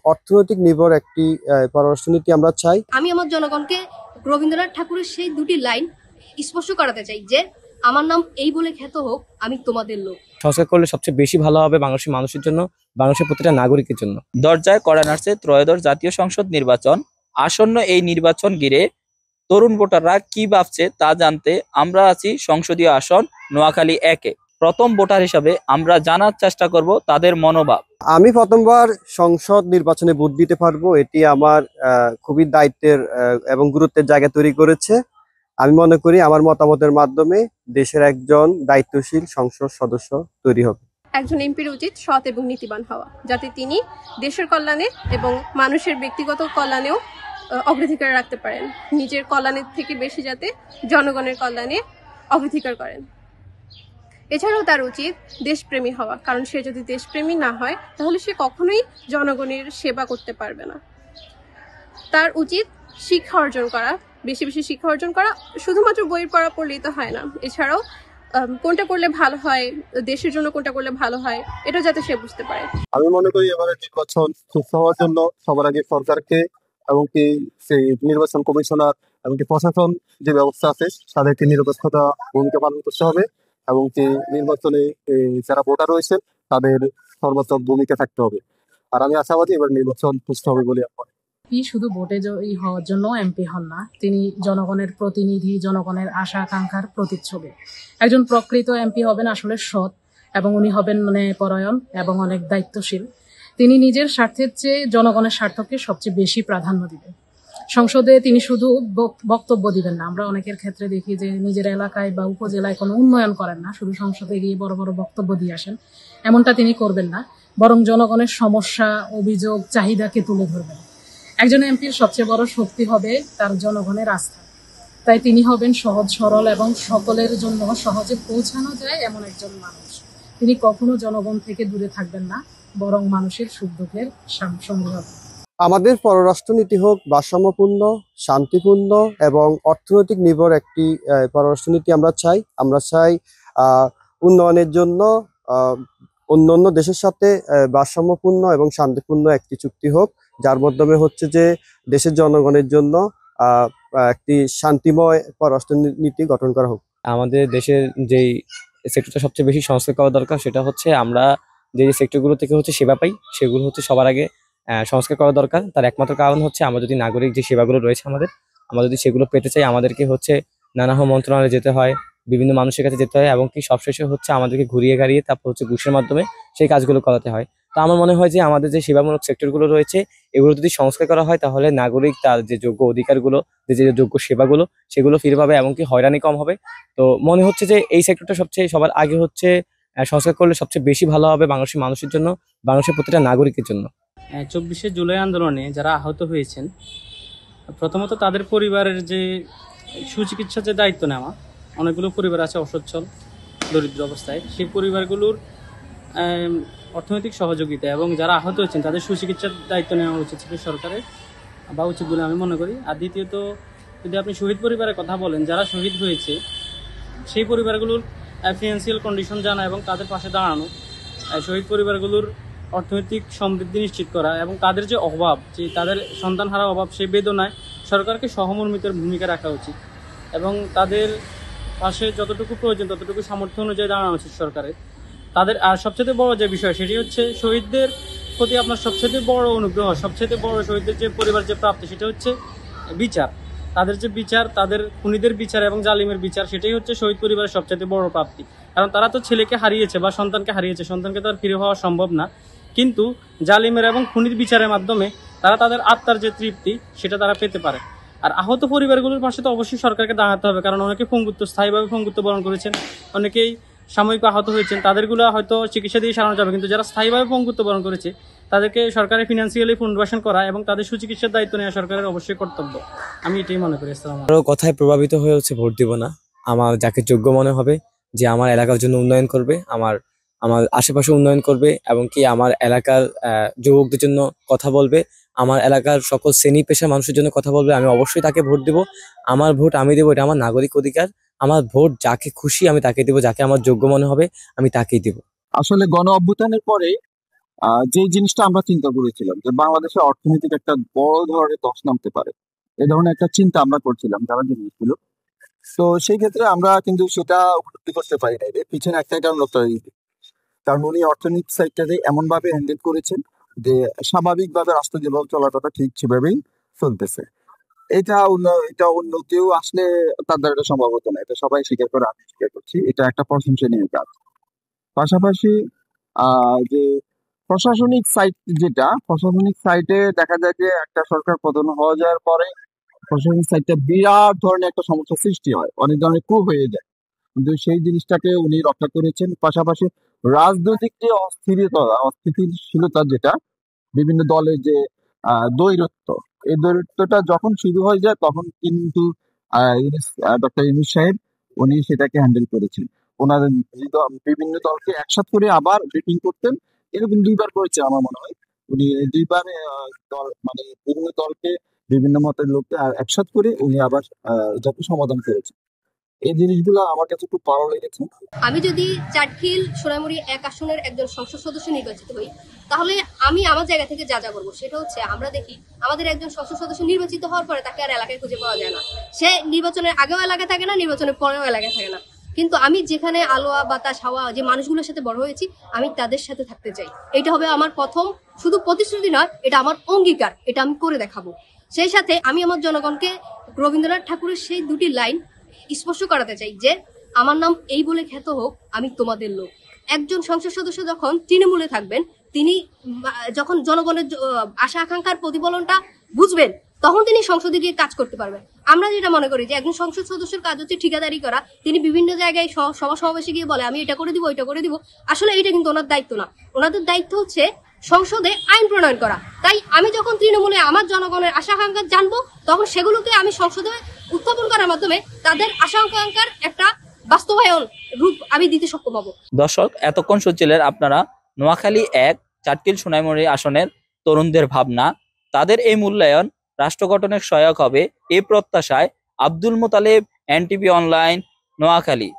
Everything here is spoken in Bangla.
অর্থনৈতিক নির্ভর একটি পররাষ্ট্রনীতি আমরা চাই। আমি আমার জনগণকে রবীন্দ্রনাথ ঠাকুরের সেই দুটি লাইন স্পষ্ট করাতে চাই যে আমার নাম এই বলে খ্যাত হোক, আমি তোমাদের লোক। সংস্কার করলে সবচেয়ে বেশি ভালো হবে বাংলাদেশের মানুষের জন্য, বাংলাদেশের প্রতিটা নাগরিকের জন্য। দরজায় কড়া নাড়ছে ত্রয়োদশ জাতীয় সংসদ নির্বাচন। আসন্ন এই নির্বাচন ঘিরে তরুণ ভোটাররা কি ভাবছে তা জানতে আমরা আছি সংসদীয় আসন নোয়াখালী 1-এ। প্রথম ভোটার হিসাবে আমরা জানার চেষ্টা করব তাদের মনোভাব। আমি প্রথমবার সংসদ নির্বাচনে ভোট দিতে পারবো, এটি আমার খুবই দায়িত্বের এবং গুরুত্বের জায়গা তৈরি করেছে। আমি মনে করি আমার মতামতের মাধ্যমে দেশের একজন দায়িত্বশীল সংসদ সদস্য তৈরি হবে। একজন এমপির উচিত সৎ এবং নীতিবান হওয়া, যাতে তিনি দেশের কল্যাণে এবং মানুষের ব্যক্তিগত কল্যাণেও অগ্রাধিকার রাখতে পারেন। নিজের কল্যাণের থেকে বেশি যাতে জনগণের কল্যাণে অগ্রাধিকার করেন। এছাড়াও তার উচিত দেশপ্রেমী হওয়া, কারণ সে যদি দেশপ্রেমী না হয় তাহলে সে কখনোই জনগণের সেবা করতে পারবে না। তার উচিত শিক্ষা অর্জন করা, বেশি বেশি শিক্ষা অর্জন করা। শুধুমাত্র বইয়ের পড়া পড়লেই তো হয় না, এছাড়াও কোনটা করলে ভালো হয়, দেশের জন্য কোনটা করলে ভালো হয়, এটা যাতে সে বুঝতে পারে। আমি মনে করি এবারে নির্বাচন সুস্থ হওয়ার জন্য সবার আগে সরকারকে এবং কি সেই নির্বাচন কমিশনার এবং কি প্রশাসন যে ব্যবস্থা আছে তাদেরকে নিরপেক্ষতা ভূমিকা পালন করতে হবে এবং কি নির্বাচনে যারা ভোটার রয়েছে তাদের সর্বাত্মক ভূমিকা থাকতে হবে। আর আমি আশাবাদী এবার নির্বাচন সুস্থ হবে বলে শুধু ভোটে জয়ী হওয়ার জন্য এমপি হন না, তিনি জনগণের প্রতিনিধি, জনগণের আশা আকাঙ্ক্ষার প্রতিচ্ছবি। একজন প্রকৃত এমপি হবেন আসলে সৎ, এবং উনি হবেন পরায়ণ এবং অনেক দায়িত্বশীল। তিনি নিজের স্বার্থের চেয়ে জনগণের স্বার্থকে সবচেয়ে বেশি প্রাধান্য দিবেন। সংসদে তিনি শুধু বক্তব্য দিবেন না, আমরা অনেকের ক্ষেত্রে দেখি যে নিজের এলাকায় বা উপজেলায় কোনো উন্নয়ন করেন না, শুধু সংসদে গিয়ে বড় বড় বক্তব্য দিয়ে আসেন। এমনটা তিনি করবেন না, বরং জনগণের সমস্যা, অভিযোগ, চাহিদাকে তুলে ধরবেন। একজন এমপির সবচেয়ে বড় শক্তি হবে তার জনগণের আস্থা। তাই তিনি হবেন সহজ সরল এবং সকলের জন্য সহজে পৌঁছানো যায় এমন একজন মানুষ। তিনি কখনো জনগণ থেকে দূরে থাকবেন না, বরং মানুষের সুখ দুঃখের সঙ্গী হবেন। আমাদের পররাষ্ট্রনীতি হোক ভারসাম্যপূর্ণ, শান্তিপূর্ণ এবং অর্থনৈতিক নির্ভর একটি পররাষ্ট্রনীতি আমরা চাই। আমরা চাই উন্নয়নের জন্য অন্যান্য দেশের সাথে ভারসাম্যপূর্ণ এবং শান্তিপূর্ণ একটি চুক্তি হোক, যার মাধ্যমে হচ্ছে যে দেশের জনগণের জন্য একটি শান্তিময় পররাষ্ট্রনীতি গঠন করা হোক। আমাদের দেশের যেই সেক্টরটা সবচেয়ে বেশি সংস্কার করা দরকার সেটা হচ্ছে আমরা যে সেক্টরগুলো থেকে হচ্ছে সেবা পাই সেগুলো হচ্ছে সবার আগে সংস্কার করা দরকার। তার একমাত্র কারণ হচ্ছে আমরা যদি নাগরিক যে সেবাগুলো রয়েছে আমরা যদি সেগুলো পেতে চাই আমাদেরকে হচ্ছে নানা মন্ত্রণালয়ে যেতে হয়, বিভিন্ন মানুষের কাছে যেতে হয়, এবং কি সবশেষে হচ্ছে আমাদেরকে ঘুরিয়ে গাড়িয়ে তারপর হচ্ছে ঘুষের মাধ্যমে সেই কাজগুলো করাতে হয়। তো আমার মনে হয় যে আমাদের যে সেবামূলক সেক্টরগুলো রয়েছে এগুলো যদি সংস্কার করা হয় তাহলে নাগরিক তার যে যোগ্য অধিকারগুলো, যে যোগ্য সেবাগুলো সেগুলো ফিরে পাবে এবং কি হয়রানি কম হবে। তো মনে হচ্ছে যে এই সেক্টরটা সবার আগে হচ্ছে সংস্কার করলে সবচেয়ে বেশি ভালো হবে বাংলাদেশের মানুষের জন্য, বাংলাদেশের প্রতিটা নাগরিকের জন্য। 24শে জুলাই আন্দোলনে যারা আহত হয়েছেন, প্রথমত তাদের পরিবারের যে সুচিকিৎসার যে দায়িত্ব নেওয়া, অনেকগুলো পরিবার আছে অসচ্ছল দরিদ্র অবস্থায়, সেই পরিবারগুলোর অর্থনৈতিক সহযোগিতা এবং যারা আহত হয়েছেন তাদের সুচিকিৎসার দায়িত্ব নেওয়া উচিত ছিল সরকারের, বা উচিত বলে আমি মনে করি। আর দ্বিতীয়ত, যদি আপনি শহীদ পরিবারের কথা বলেন, যারা শহীদ হয়েছে সেই পরিবারগুলোর ফিনান্সিয়াল কন্ডিশন জানা এবং তাদের পাশে দাঁড়ানো, শহীদ পরিবারগুলোর অর্থনৈতিক সমৃদ্ধি নিশ্চিত করা এবং তাদের যে অভাব, যে তাদের সন্তান হারা অভাব, সেই বেদনায় সরকারকে সহমর্মিতার ভূমিকা রাখা উচিত এবং তাদের পাশে যতটুকু প্রয়োজন ততটুকু সামর্থ্য অনুযায়ী দাঁড়ানো উচিত সরকারের। তাদের আর সবচেয়ে বড় যে বিষয় সেটি হচ্ছে শহীদদের প্রতি আপনার সবচেয়ে বড় অনুগ্রহ, সবচেয়ে বড় শহীদদের যে পরিবার যে প্রাপ্তি সেটা হচ্ছে বিচার। তাদের যে বিচার, তাদের খুনিদের বিচার এবং জালিমের বিচার, সেটাই হচ্ছে শহীদ পরিবারের সবচেয়ে বড় প্রাপ্তি। কারণ তারা তো ছেলেকে হারিয়েছে বা সন্তানকে হারিয়েছে, সন্তানকে তো আর ফিরে হওয়া সম্ভব না, কিন্তু জালিমের এবং খুনির বিচারের মাধ্যমে তারা তাদের আত্মার যে তৃপ্তি সেটা তারা পেতে পারে। আর আহত পরিবারগুলোর পাশে তো অবশ্যই সরকারকে দাঁড়াতে হবে, কারণ অনেকে স্থায়ীভাবে পঙ্গুত্ব বরণ করেছেন, অনেকেই সাময়িক আহত হয়েছেন, তাদেরগুলো হয়তো চিকিৎসা দিয়ে সারানো যাবে, কিন্তু যারা স্থায়ীভাবে পঙ্গুত্ব বরণ করেছে তাদেরকে সরকারের ফিনান্সিয়ালি পুনর্বাসন করা এবং তাদের সুচিকিৎসার দায়িত্ব নেওয়া সরকারের অবশ্যই কর্তব্য, আমি এটাই মনে করি। আরো কথায় প্রভাবিত হয়ে হচ্ছে ভোট দিব না, আমার যাকে যোগ্য মনে হবে, যে আমার এলাকার জন্য উন্নয়ন করবে, আমার আশেপাশে উন্নয়ন করবে এবং কি আমার এলাকার যুবকদের জন্য কথা বলবে, আমার এলাকার সকল শ্রেণী পেশার মানুষের জন্য কথা বলবে, আমি অবশ্যই তাকে ভোট দেব। আমার ভোট আমি দেবো, এটা আমার নাগরিক অধিকার। আমার ভোট যাকে খুশি আমি তাকে দেবো, যাকে আমার যোগ্য মনে হবে আমি তাকেই দেব। আসলে গণ অভ্যুত্থানের পরে যে জিনিসটা আমরা চিন্তা করেছিলাম যে বাংলাদেশের অর্থনীতির একটা বড় ধরনের ধস নামতে পারে, এই ধরনের একটা চিন্তা আমরা করছিলাম যারা জিনিসগুলো। তো সেই ক্ষেত্রে আমরা কিন্তু সেটা উপলব্ধি করতে পারি না। এর পিছনে একটাই কারণ কারণ উনি অর্থনীতি সাইডটাকে এমন ভাবে হ্যান্ডেল করেছেন যে স্বাভাবিকভাবে রাষ্ট্র যেভাবে চলার কথা ঠিক সেভাবেই চলতেছে। এটা অন্য কেউ আসলে তার দ্বারা এটা সম্ভব হতো না, এটা সবাই স্বীকার করে, আমি স্বীকার করছি, এটা একটা প্রশংসনীয় কাজ। পাশাপাশি যে প্রশাসনিক সাইটে দেখা যায় যে একটা সরকার পতন হয়ে যাওয়ার পরে প্রশাসনিক সাইটটা বিরাট ধরনের একটা সমস্যার সৃষ্টি হয়, অনেক ধরনের কূপ হয়ে যায়, কিন্তু সেই জিনিসটাকে উনি রক্ষা করেছেন। পাশাপাশি রাজনৈতিক যে অস্থিতিশীলতা, যেটা বিভিন্ন দলের যে দ্বৈরথ্য, এই দ্বৈরথ্যটা যখন শুরু হয়ে যায় তখন কিন্তু ডক্টর ইউনূস সাহেব উনি সেটাকে হ্যান্ডেল করেছেন। ওনার বিভিন্ন দলকে একসাথ করে আবার ব্রিফিং করতেন, এরকম 2বার করেছে আমার মনে হয় উনি। 2বার দল মানে বিভিন্ন দলকে, বিভিন্ন মতের লোককে একসাথ করে উনি আবার যত সমাধান করেছেন। এই জিনিসগুলো আমার কাছে খুব ভালো লেগেছে। আমি যদি চাটখিল সোনামুড়ি 1 আসনের একজন সংসদ সদস্য নির্বাচিত হই, তাহলে আমি আমার জায়গা থেকে যা করবো সেটা হচ্ছে, আমরা দেখি আমাদের একজন সংসদ সদস্য নির্বাচিত হওয়ার পরে তাকে আর এলাকায় খুঁজে পাওয়া যায় না। সে নির্বাচনের আগেও এলাকায় থাকে না, নির্বাচনের পরেও এলাকায় থাকে না। কিন্তু আমি যেখানে আলোয়া বাতাস হাওয়া যে মানুষগুলোর সাথে বড় হয়েছি, আমি তাদের সাথে থাকতে চাই। এটা হবে আমার প্রথম শুধু প্রতিশ্রুতি নয়, এটা আমার অঙ্গীকার, এটা আমি করে দেখাবো। সেই সাথে আমি আমার জনগণকে রবীন্দ্রনাথ ঠাকুরের সেই 2টি লাইন স্পষ্ট করাতে চাই যে, আমার নাম এই বলে খ্যাত হোক, আমি তোমাদের লোক। একজন সংসদ সদস্য যখন তৃণমূলে থাকবেন, তিনি যখন জনগণের আশা আকাঙ্ক্ষার প্রতিফলনটা বুঝবেন, তখন তিনি সংসদে গিয়ে কাজ করতে পারবেন। আমরা যেটা মনে করি যে একজন সংসদ সদস্যের কাজ হচ্ছে ঠিকাদারি করা, তিনি বিভিন্ন জায়গায় সভা সমাবেশে গিয়ে বলে আমি এটা করে দিব, ওইটা করে দিব। আসলে এটা কিন্তু ওনার দায়িত্ব না। ওনাদের দায়িত্ব হচ্ছে সংসদে আইন প্রণয়ন করা। তাই আমি যখন তৃণমূলে আমার জনগণের আশা আকাঙ্ক্ষা জানবো, তখন সেগুলোকে আমি সংসদে উত্থাপন করার মাধ্যমে তাদের আশা আকাঙ্ক্ষার একটা বাস্তবায়ন রূপ আমি দিতে সক্ষম হব। দর্শক, এতক্ষণ শুনছিলেন আপনারা নোয়াখালী 1 চাটখিল সোনামুড়ি আসনের তরুণদের ভাবনা। তাদের এই মূল্যায়ন রাষ্ট্র গঠনের সহায়ক হবে এই প্রত্যাশায় আব্দুল মোতালেব, এনটিভি অনলাইন, নোয়াখালী।